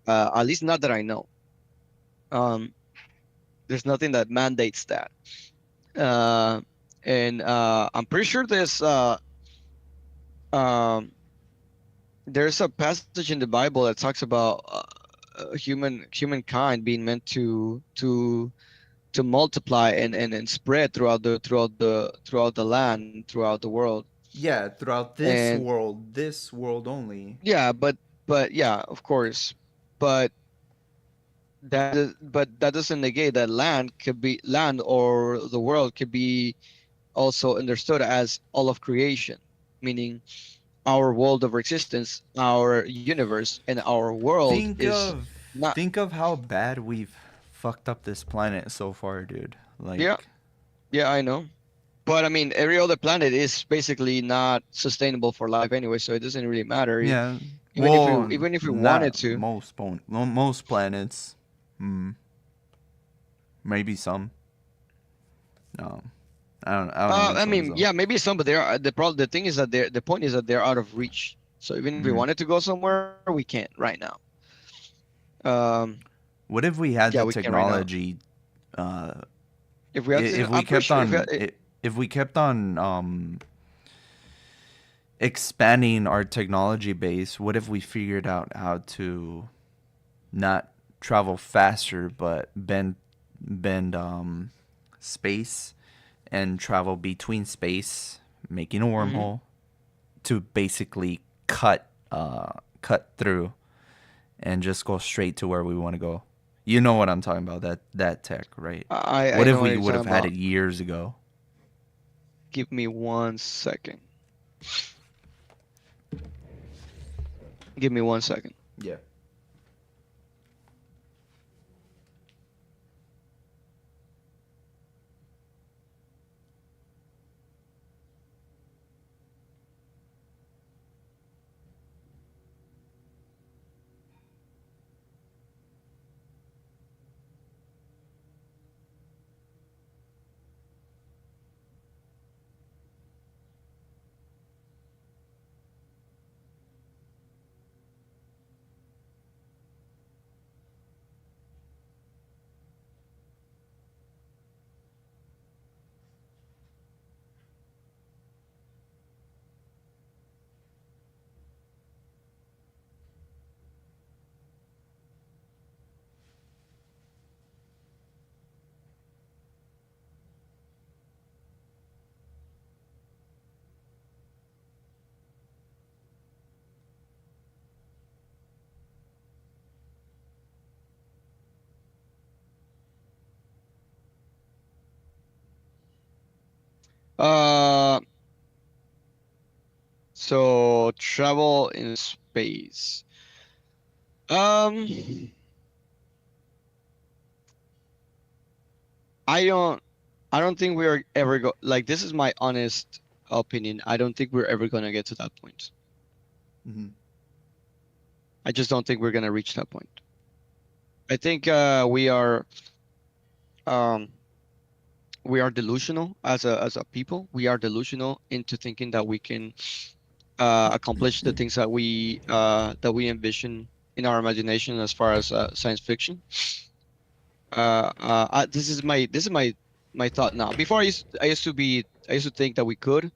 At least not that I know. Um, there's nothing that mandates that. Uh, and I'm pretty sure um, there's a passage in the Bible that talks about humankind being meant to multiply and spread throughout the land, throughout the world. yeah, throughout And this world only. yeah, but yeah, of course. But that doesn't negate that land or the world could be also understood as all of creation, meaning our world of existence, our universe, and our world Think is of not. think of how bad we've fucked up this planet so far, dude. Yeah, Like, yeah, I know. But I mean, every other planet is basically not sustainable for life anyway, so it doesn't really matter. yeah. Even Well, even if we wanted not to. most planets. Hmm. Maybe some. No. I don't know I which ones mean, though. yeah, maybe some, but the thing is that the point is that they're out of reach. So even if we Hmm. wanted to go somewhere, we can't right now. Um, What if we yeah, had we the can't right now. technology uh If we had to, if we I'm pretty kept sure on if we kept on expanding our technology base, what if we figured out how to not travel faster but bend space and travel between space, making a hmm wormhole to basically cut through and just go straight to where we want to go. You know what I'm talking about, that tech, right? I What if know what we you're would talking have had about. it years ago? Give me 1 second. Give me 1 second. Yeah. Uh, so travel in space. Um, I don't, I don't think we are ever go like this is my honest opinion, I don't think we're ever gonna get to that point. Hmm. I just don't think we're gonna reach that point. I think um we are delusional as a people. We are delusional into thinking that we can accomplish the things that we envision in our imagination as far as science fiction. This is my thought now. Before I used to think that we could,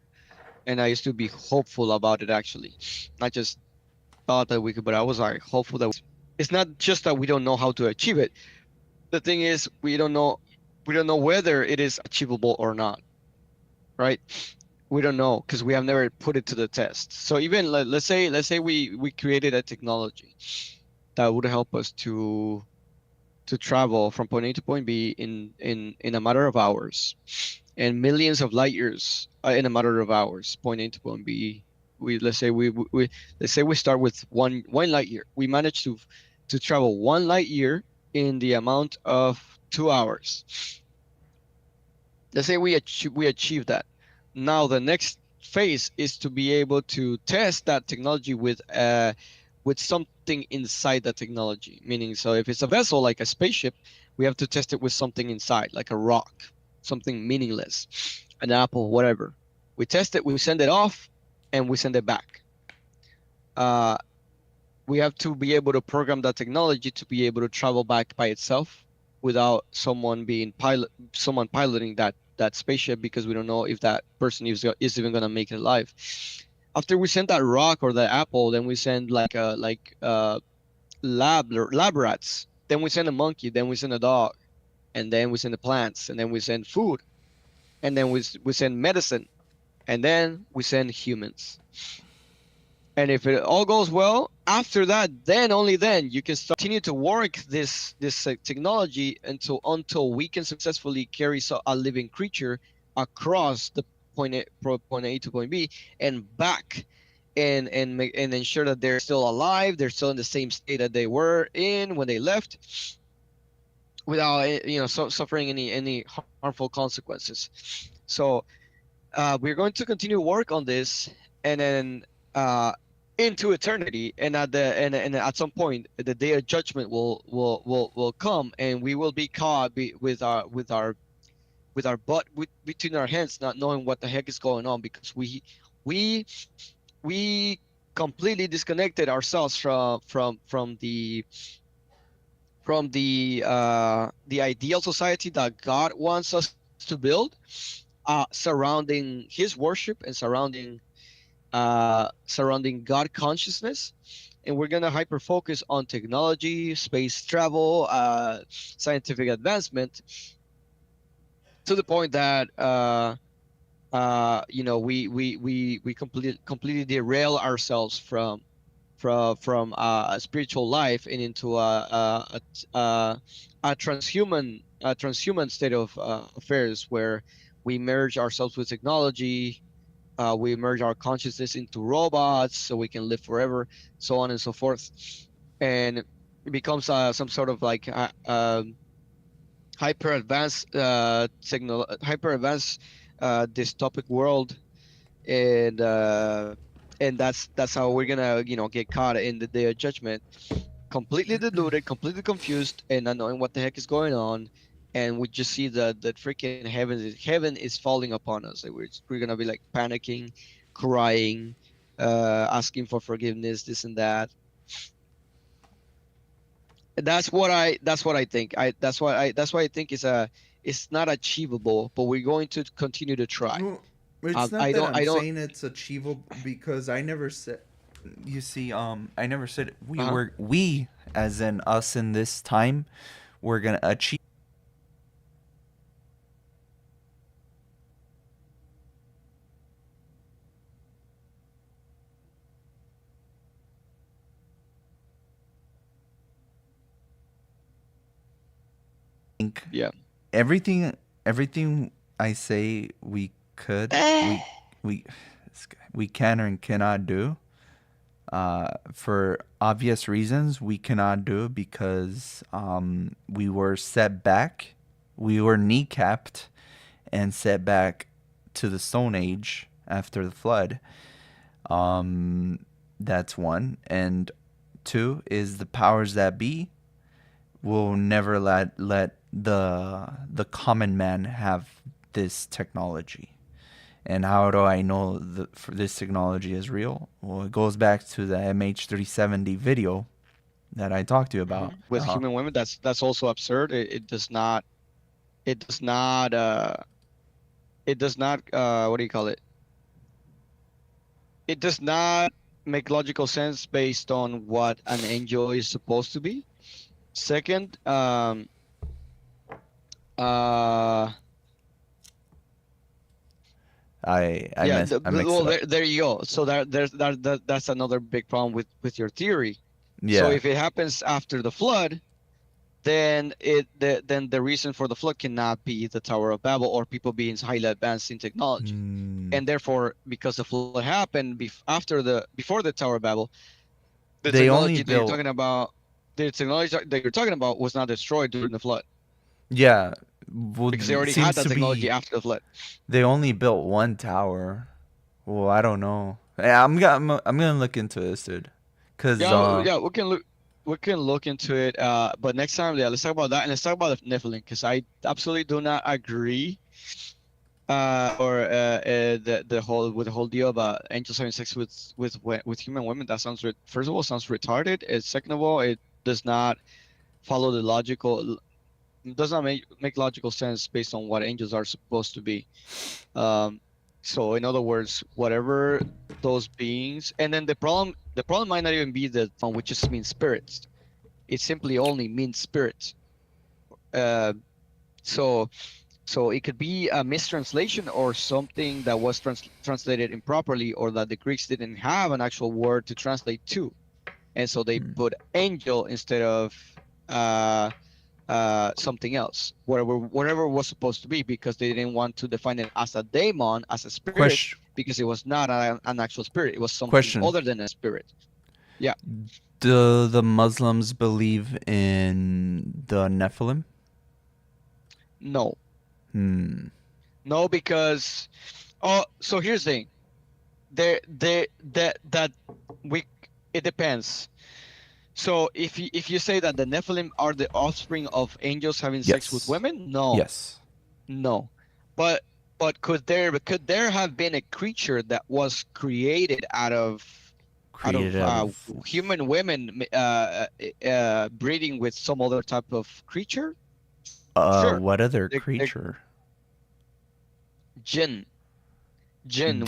and I used to be hopeful about it actually. Not just thought that we could, but I was like hopeful that it's not just that we don't know how to achieve it. The thing is we don't know whether it is achievable or not, right? We don't know because we have never put it to the test. So even let's say we created a technology that would help us to travel from point A to point B in a matter of hours, and millions of light years in a matter of hours, point A to point B. We let's say we start with one light year. We manage to travel one light year in the amount of 2 hours. Let's say we achieve that. Now the next phase is to be able to test that technology with something inside the technology. Meaning, so if it's a vessel like a spaceship, we have to test it with something inside, like a rock, something meaningless, an apple, whatever. We test it, we send it off, and we send it back. Uh, we have to be able to program that technology to be able to travel back by itself without someone piloting that spaceship, because we don't know if that person is even gonna make it alive. After we send that rock or the apple, then we send lab rats. Then we send a monkey. Then we send a dog, and then we send the plants, and then we send food, and then we send medicine, and then we send humans. And if it all goes well, after that, then only then you can start continue to work this technology until we can successfully carry a living creature across the point A to point B and back, and ensure that they're still alive, they're still in the same state that they were in when they left, without suffering any harmful consequences. So we're going to continue work on this, and then uh, into eternity, and and at some point the day of judgment will come, and we will be caught with our butt between our hands, not knowing what the heck is going on, because we we completely disconnected ourselves from the ideal society that God wants us to build, surrounding His worship and surrounding God consciousness, and we're gonna hyper focus on technology, space travel, scientific advancement, to the point that we completely derail ourselves from a spiritual life and into a transhuman state of affairs, where we merge ourselves with technology. We merge our consciousness into robots so we can live forever, so on and so forth. And it becomes some sort of like hyper advanced dystopic world, and that's how we're gonna get caught in the day of judgment, completely deluded, completely confused, and not knowing what the heck is going on. And we just see the freaking heaven is falling upon us. Like we're gonna be like panicking, crying, asking for forgiveness, this and that. That's what I think. That's why I think it's not achievable, but we're going to continue to try. Well, it's not I that don't I'm I don't saying it's achievable because I never said. You see, I never said uh-huh. we, as in us in this time, we're gonna achieve. Yeah. Everything everything I say we could we we can or cannot do, for obvious reasons we cannot do because we were set back, we were kneecapped and set back to the Stone Age, after the flood. Um, that's one. And two is the powers that be will never let the common man have this technology. And how do I know this technology is real? Well, it goes back to the MH370 video that I talked to you about. With human women, that's also absurd. It does not. It does not. It does not. What do you call it? It does not make logical sense based on what an angel is supposed to be. Second, uh, yeah. I mixed Well, it up. there you go. So that's another big problem with your theory. So Yeah. if it happens after the flood, then the reason for the flood cannot be the Tower of Babel or people being highly advanced in technology. Mm, And therefore, because the flood happened before the Tower of Babel, the they only technology that you're built. talking about, the technology that you're talking about was not destroyed during the flood Yeah. Well, because they it already had seems that to technology be after the flood. they only built one tower. Well, I don't know. Yeah, I'm gonna look into this, dude. Cause Yeah, we can look into it. But next time, yeah, let's talk about that and let's talk about the Nephilim because I absolutely do not agree. The whole with the whole deal about angels having sex with human women. That sounds first of all sounds retarded. Second of all, it does not follow the logical. It does not make logical sense based on what angels are supposed to be. Um, so in other words, whatever those beings, and then the problem might not even be the one which just means spirits. It simply only means spirits. Uh, so so it could be a mistranslation or something that was translated improperly, or that the Greeks didn't have an actual word to translate to, and so they hmm. put angel instead of uh, something else, whatever it was supposed to be, because they didn't want to define it as a daemon, as a spirit, question because it was not an actual spirit. It was something question. other than a spirit. Yeah, Do the Muslims believe in the Nephilim? no, Hmm. no, because so here's the thing. That we it depends. So if you say that the Nephilim are the offspring of angels having sex with Yes. women, no, Yes. no. But could there have been a creature that was created out of Created out of human women breeding with some other type of creature? Sure. what other They're creature? jinn. Jinn,